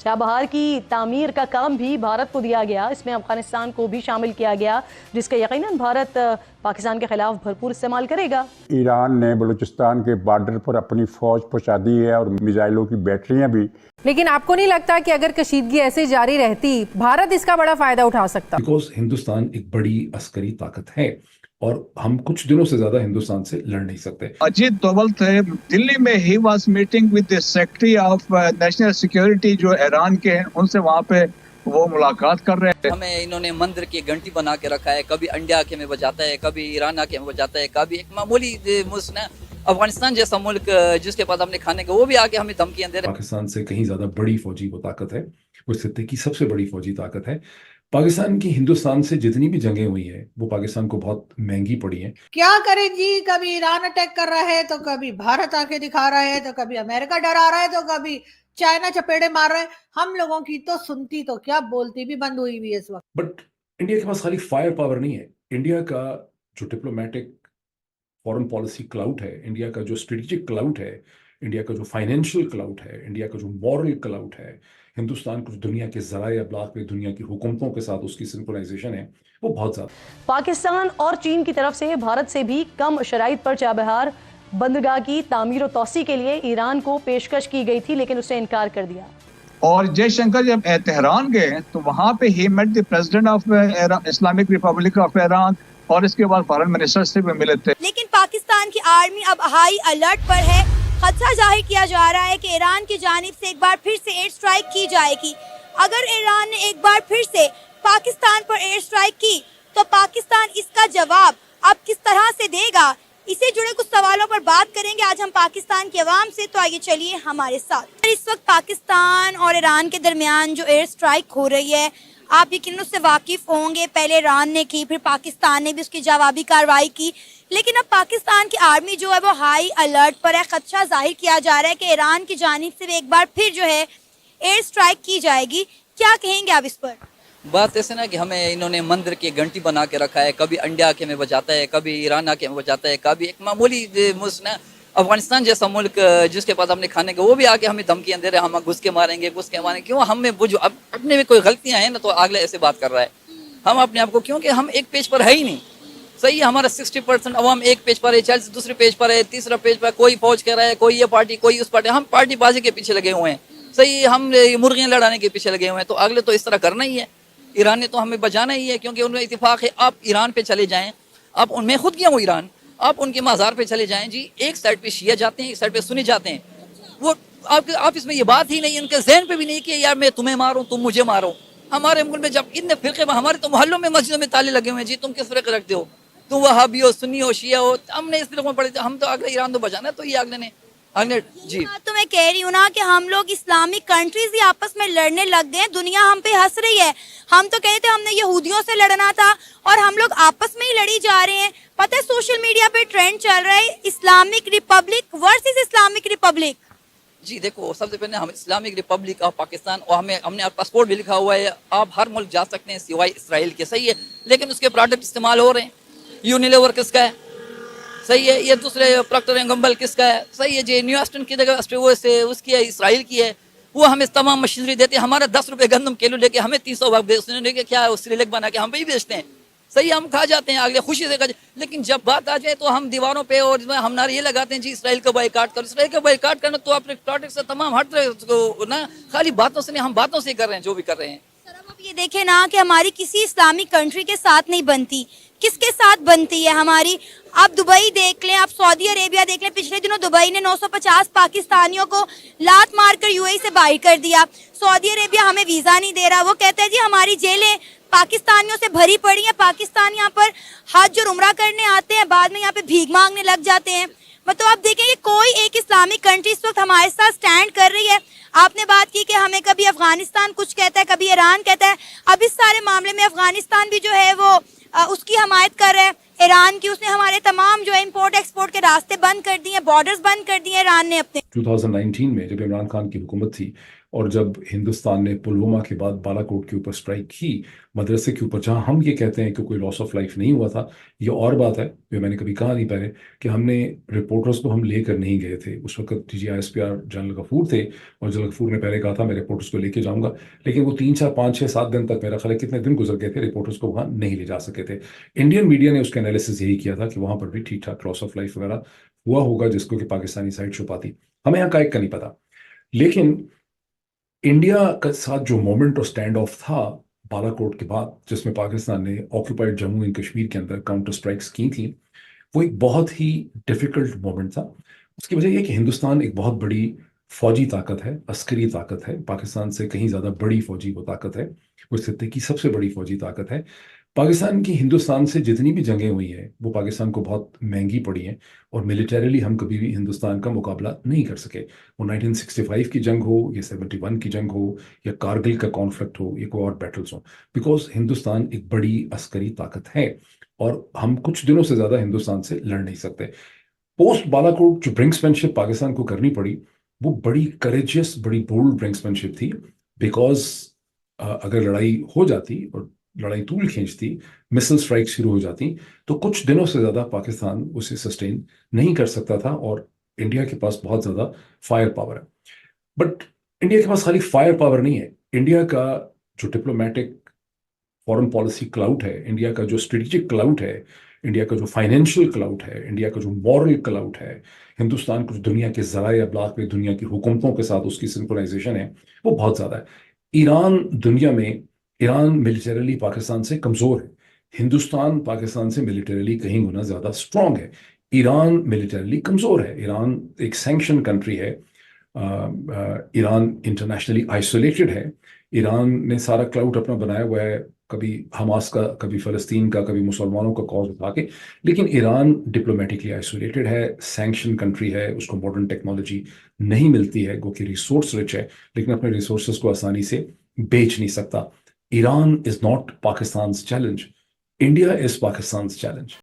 Chabahar की तामीर का काम भी भारत को दिया गया, इसमें अफगानिस्तान को भी शामिल किया गया, जिसका यकीनन भारत पाकिस्तान के खिलाफ भरपूर इस्तेमाल करेगा। ईरान ने बलूचिस्तान के बॉर्डर पर अपनी फौज पहुंचा दी है और मिसाइलों की बैटरियां भी। लेकिन आपको नहीं लगता कि अगर कशीदगी ऐसे जारी रहती भारत इसका बड़ा फायदा उठा सकता? बिकॉज हिंदुस्तान एक बड़ी अस्करी ताकत है और हम कुछ दिनों से ज्यादा हिंदुस्तान से लड़ नहीं सकते। अजीत डोवल थे दिल्ली में, he was meeting with the secretary of national security जो ईरान के हैं, उनसे वहां पे वो मुलाकात कर रहे हैं। हमें इन्होंने मंदिर की घंटी बना के रखा है, कभी इंडिया आके में बजाता है, कभी ईरान आके में बजाता है, कभी एक मामूली मुल्क ना अफगानिस्तान जैसा मुल्क जिसके पास हमने खाने का वो भी आके हमें धमकियां दे रहे हैं। पाकिस्तान से कहीं ज्यादा बड़ी फौजी वो ताकत है, वो इस खित्ते की सबसे बड़ी फौजी ताकत है। पाकिस्तान की हिंदुस्तान से जितनी भी जंगें हुई है वो पाकिस्तान को बहुत महंगी पड़ी हैं। क्या करें जी, कभी ईरान अटैक कर रहा है तो कभी भारत आके दिखा रहा है, तो कभी अमेरिका डरा रहा है, तो कभी चाइना चपेड़े मार रहा है। हम लोगों की तो सुनती तो क्या बोलती भी बंद हुई हुई है इस वक्त। बट इंडिया के पास खाली फायर पावर नहीं है, इंडिया का जो डिप्लोमेटिक फॉरेन पॉलिसी क्लाउट है, इंडिया का जो स्ट्रेटेजिक क्लाउट है, इंडिया का जो फाइनेंशियल क्लाउट है, इंडिया का जो मॉरल क्लाउट है, हिंदुस्तान को दुनिया के ज़राए अब्लाग में दुनिया की हुकूमतों के साथ उसकी सिंक्रोनाइजेशन है, वो बहुत ज़्यादा। पाकिस्तान और चीन की तरफ से भारत से भी कम शराइत पर चाबहार बंदरगाह की तामीर और तोसी के लिए ईरान को पेशकश की गई थी, लेकिन उसने इनकार कर दिया। और जयशंकर जब तेहरान गए तो वहां पे ही met the president of Islamic Republic of Iran और इसके बाद फॉरेन मिनिस्टर से भी मिले थे। लेकिन पाकिस्तान की आर्मी अब हाई अलर्ट पर है। खदशा जाहिर किया जा रहा है कि ईरान की जानिब से एक बार फिर से एयर स्ट्राइक की जाएगी। अगर ईरान ने एक बार फिर से पाकिस्तान पर एयर स्ट्राइक की तो पाकिस्तान इसका जवाब अब किस तरह से देगा, इससे जुड़े कुछ सवालों पर बात करेंगे आज हम पाकिस्तान के अवाम से। तो आइए चलिए हमारे साथ। इस वक्त पाकिस्तान और ईरान के दरमियान जो एयर स्ट्राइक हो रही है, आप यकीनन उससे वाकिफ होंगे। पहले ईरान ने की, फिर पाकिस्तान ने भी उसकी जवाबी कार्रवाई की, लेकिन अब पाकिस्तान की आर्मी जो है वो हाई अलर्ट पर है। खदशा जाहिर किया जा रहा है कि ईरान की जानिब से एक बार फिर जो है एयर स्ट्राइक की जाएगी। क्या कहेंगे आप इस पर? बात ऐसे ना कि हमें इन्होंने मंदिर की घंटी बना के रखा है, कभी इंडिया आके में बजाता है, कभी ईरान आके में बजाता है, कभी एक मामूली मुल्क ना अफगानिस्तान जैसा मुल्क जिसके पास हमने खाने का वो भी आके हमें धमकियां दे रहे हैं, हम घुस के मारेंगे। क्यों हमें वो जो अपने में कोई गलतियां हैं ना तो अगले ऐसे बात कर रहा है। हम अपने आप को, क्योंकि हम एक पेज पर है ही नहीं। सही है, हमारा 60% अवाम एक पेज पर है, 40 दूसरे पेज पर है, तीसरा पेज पर कोई फौज कह रहा है, कोई ये पार्टी, कोई उस पार्टी। हम पार्टी बाजी के पीछे लगे हुए हैं। सही है, हम मुर्गियां लड़ाने के पीछे लगे हुए हैं। तो अगले तो इस तरह करना ही है। ईरान ने तो हमें बचाना ही है, क्योंकि उनमें इत्तेफाक है। आप ईरान पे चले जाएं, आप उनमें खुद गया हूँ ईरान, आप उनके मज़ार पे चले जाएं जी, एक साइड पे शिया जाते हैं, एक साइड पे सुनी जाते हैं। वो आप इसमें ये बात ही नहीं, उनके जहन पे भी नहीं कि यार मैं तुम्हें मारूं, तुम मुझे मारो। हमारे मुल्क में जब इतने फिरके में, हमारे तो मोहल्लों में मस्जिदों में ताले लगे हुए हैं जी, तुम किस फिरके रखते हो, तुम वहाबी हो, सुन्नी हो, शिया हो। हमने इस फिरकों में पढ़े, हम तो अगले ईरान तो बचाना है, तो ये अगले ने जी। तो मैं कह रही हूँ ना कि हम लोग इस्लामिक कंट्रीज ही आपस में लड़ने लग गए। दुनिया हम पे हंस रही है। हम तो कहते हमने यहूदियों से लड़ना था और हम लोग आपस में ही लड़ी जा रहे हैं। पता है सोशल मीडिया पे ट्रेंड चल रहा है Islamic republic versus Islamic republic. जी देखो, सबसे पहले हम इस्लामिक रिपब्लिक ऑफ पाकिस्तान, और हमने पासपोर्ट भी लिखा हुआ है, आप हर मुल्क जा सकते हैं सिवाय इसराइल के। सही है, लेकिन उसके प्रोडक्ट इस्तेमाल हो रहे हैं। यूनिलीवर किसका है? सही है। ये दूसरे प्रॉक्टर एंड गैम्बल किसका है? सही है जी। न्यूएस्टन की जगह उसकी है, इसराइल की है। वो हमें तमाम मशीनरी देते हैं। हमारा 10 रुपए गंदम किलो लेके हमें 300 बेचने क्या श्रीलेक बना के हम पे ही बेचते हैं। सही, हम खा जाते हैं अगले खुशी से। लेकिन जब बात आ जाए तो हम दीवारों पे और हम नारे ये लगाते हैं जी इसराइल का बॉयकॉट करो। इसराइल का बॉयकॉट करना तो अपने प्रोडक्ट से तमाम हट रहे ना, खाली बातों से नहीं, हम बातों से कर रहे हैं जो भी कर रहे हैं। सर अब आप ये देखें ना कि हमारी किसी इस्लामिक कंट्री के साथ नहीं बनती, किसके साथ बनती है हमारी? आप दुबई देख लें, आप सऊदी अरेबिया देख लें। पिछले दिनों दुबई ने 950 पाकिस्तानियों को लात मारकर यूएई से बाहर कर दिया। सऊदी अरेबिया हमें वीजा नहीं दे रहा। वो कहता है जी हमारी जेलें पाकिस्तानियों से भरी पड़ी हैं। पाकिस्तान यहाँ पर हज और उम्रा करने आते हैं, बाद में यहाँ पे भीख मांगने लग जाते हैं। मतलब आप देखेंगे कोई एक इस्लामिक कंट्री इस वक्त हमारे साथ स्टैंड कर रही है। आपने बात की कि हमें कभी अफगानिस्तान कुछ कहता है, कभी ईरान कहता है। अब इस सारे मामले में अफगानिस्तान भी जो है वो उसकी हमायत कर रहा है, ईरान की। उसने हमारे तमाम जो है इंपोर्ट एक्सपोर्ट के रास्ते बंद कर दिए, बॉर्डर्स बंद कर दिए ईरान ने अपने। 2019 में जब इमरान खान की हुकूमत थी और जब हिंदुस्तान ने पुलवामा के बाद बालाकोट के ऊपर स्ट्राइक की, मदरसे के ऊपर, जहां हम ये कहते हैं कि कोई लॉस ऑफ लाइफ नहीं हुआ था, ये और बात है जो मैंने कभी कहा नहीं पहले, कि हमने रिपोर्टर्स को हम लेकर नहीं गए थे। उस वक्त DGISPR जनरल गफूर थे, और जनरल गफूर ने पहले कहा था मैं रिपोर्टर्स को लेके जाऊंगा, लेकिन वो 3, 4, 5, 6, 7 दिन तक, मेरा ख्याल है कितने दिन गुजर गए थे, रिपोर्टर्स को वहां नहीं ले जा सके थे। इंडियन मीडिया ने उसका एनालिसिस यही किया था कि वहां पर भी ठीक ठाक लॉस ऑफ लाइफ वगैरह हुआ होगा, जिसको कि पाकिस्तानी साइड छुपाती। हमें यहाँ का नहीं पता। लेकिन इंडिया के साथ जो मोमेंट और स्टैंड ऑफ था बालाकोट के बाद, जिसमें पाकिस्तान ने ऑक्यूपाइड जम्मू एंड कश्मीर के अंदर काउंटर स्ट्राइक्स की थी, वो एक बहुत ही डिफिकल्ट मोमेंट था। उसकी वजह यह कि हिंदुस्तान एक बहुत बड़ी फौजी ताकत है, अस्करी ताकत है, पाकिस्तान से कहीं ज़्यादा बड़ी फौजी वो ताकत है, वो इस खत्ते की सबसे बड़ी फौजी ताकत है। पाकिस्तान की हिंदुस्तान से जितनी भी जंगें हुई हैं वो पाकिस्तान को बहुत महंगी पड़ी हैं, और मिलिटरीली हम कभी भी हिंदुस्तान का मुकाबला नहीं कर सके। वो 1965 की जंग हो, या 71 की जंग हो, या कारगिल का कॉन्फ्लिक्ट हो, या कोई और बैटल्स हो, बिकॉज हिंदुस्तान एक बड़ी अस्करी ताकत है, और हम कुछ दिनों से ज़्यादा हिंदुस्तान से लड़ नहीं सकते। पोस्ट बालाकोट जो ब्रिंक्समैनशिप पाकिस्तान को करनी पड़ी, वो बड़ी करेजियस, बड़ी बोल्ड ब्रिंक्समैनशिप थी, बिकॉज अगर लड़ाई हो जाती और लड़ाई तूल खींचती, मिसाइल स्ट्राइक शुरू हो जाती, तो कुछ दिनों से ज़्यादा पाकिस्तान उसे सस्टेन नहीं कर सकता था, और इंडिया के पास बहुत ज़्यादा फायर पावर है। बट इंडिया के पास खाली फायर पावर नहीं है, इंडिया का जो डिप्लोमेटिक फॉरेन पॉलिसी क्लाउट है, इंडिया का जो स्ट्रेटेजिक क्लाउट है, इंडिया का जो फाइनेंशियल क्लाउट है, इंडिया का जो मॉरल क्लाउट है, हिंदुस्तान को जो दुनिया के ज़राए अब्लाग में दुनिया की हुकूमतों के साथ उसकी सिंक्रोनाइजेशन है, वो बहुत ज़्यादा है। ईरान मिलिटरीली पाकिस्तान से कमज़ोर है, हिंदुस्तान पाकिस्तान से मिलिटरीली कहीं गुना ज़्यादा स्ट्रांग है। ईरान मिलिटरीली कमज़ोर है, ईरान एक सैंक्शन कंट्री है, ईरान इंटरनेशनली आइसोलेटेड है, ईरान ने सारा क्लाउड अपना बनाया हुआ है, कभी हमास का, कभी फ़लस्तीन का, कभी मुसलमानों का कॉज उठा के। लेकिन ईरान डिप्लोमेटिकली आइसोलेटेड है, सैंक्शन कंट्री है, उसको मॉडर्न टेक्नोलॉजी नहीं मिलती है, गो कि रिसोर्स रिच है, लेकिन अपने रिसोर्सेज को आसानी से बेच नहीं सकता। Iran is not Pakistan challenge, India is Pakistan challenge.